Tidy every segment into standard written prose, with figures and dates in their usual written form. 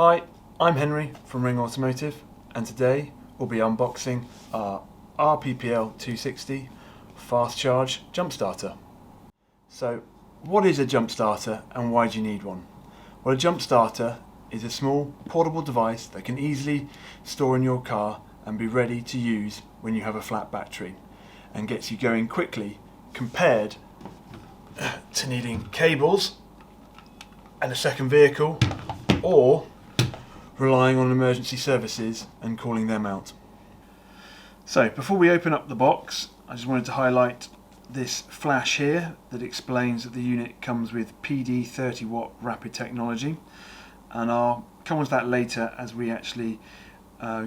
Hi, I'm Henry from Ring Automotive, and today we'll be unboxing our RPPL260 Fast Charge Jumpstarter. So, what is a Jumpstarter and why do you need one? Well, a Jumpstarter is a small portable device that can easily store in your car and be ready to use when you have a flat battery, and gets you going quickly compared to needing cables and a second vehicle, or relying on emergency services and calling them out. So before we open up the box, I just wanted to highlight this flash here that explains that the unit comes with PD30W rapid technology, and I'll come on to that later as we actually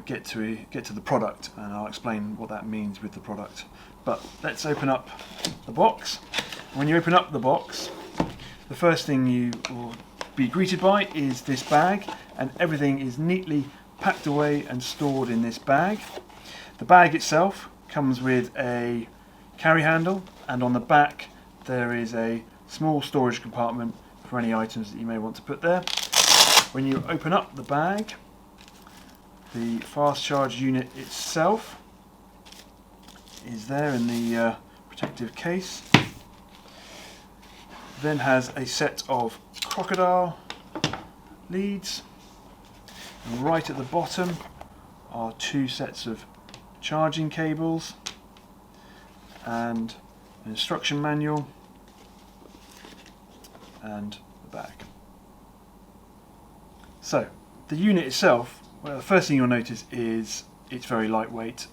get to the product, and I'll explain what that means with the product. But let's open up the box. When you open up the box, the first thing you will be greeted by is this bag, and everything is neatly packed away and stored in this bag. The bag itself comes with a carry handle, and on the back there is a small storage compartment for any items that you may want to put there. When you open up the bag, the fast charge unit itself is there in the protective case. Then has a set of crocodile leads, and right at the bottom are two sets of charging cables and an instruction manual and the back. So the unit itself, well, the first thing you'll notice is it's very lightweight.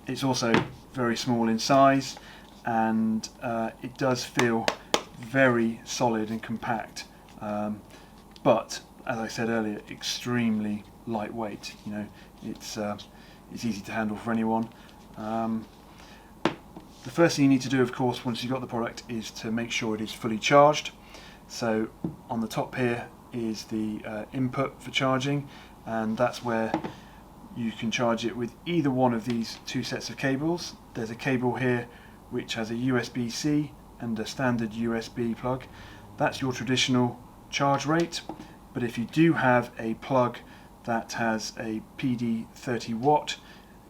It's also very small in size, and it does feel very solid and compact, but as I said earlier, extremely lightweight. You know, it's easy to handle for anyone. The first thing you need to do, of course, once you've got the product, is to make sure it is fully charged. So on the top here is the input for charging, and that's where you can charge it with either one of these two sets of cables. There's a cable here which has a USB-C and a standard USB plug. That's your traditional charge rate, but if you do have a plug that has a PD30W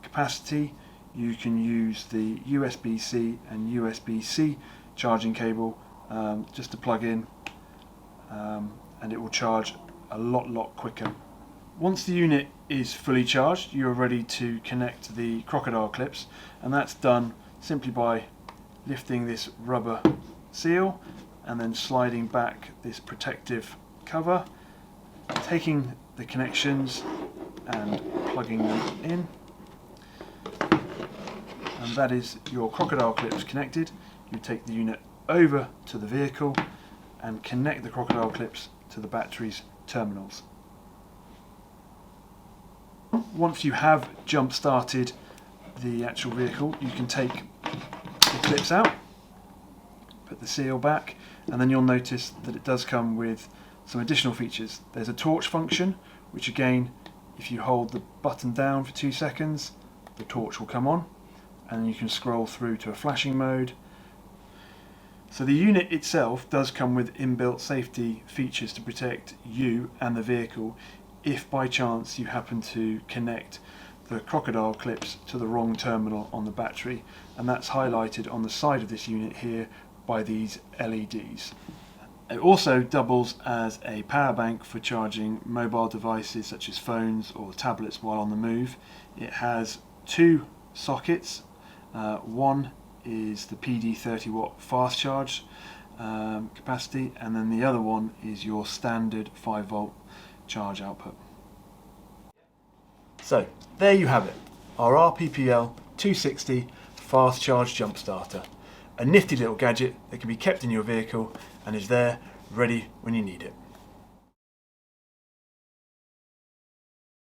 capacity, you can use the USB-C and USB-C charging cable just to plug in, and it will charge a lot quicker. Once the unit is fully charged, you're ready to connect the crocodile clips, and that's done simply by lifting this rubber seal and then sliding back this protective cover, taking the connections and plugging them in, and that is your crocodile clips connected. You take the unit over to the vehicle and connect the crocodile clips to the battery's terminals. Once you have jump started the actual vehicle, you can take the clips out, put the seal back, and then you'll notice that it does come with some additional features. There's a torch function, which again, if you hold the button down for 2 seconds, the torch will come on, and you can scroll through to a flashing mode. So the unit itself does come with inbuilt safety features to protect you and the vehicle if by chance you happen to connect the crocodile clips to the wrong terminal on the battery, and that's highlighted on the side of this unit here by these LEDs. It also doubles as a power bank for charging mobile devices such as phones or tablets while on the move. It has two sockets. One is the PD30W Fast Charge capacity, and then the other one is your standard 5V charge output. So there you have it, our RPPL260 Fast Charge Jumpstarter, a nifty little gadget that can be kept in your vehicle and is there ready when you need it.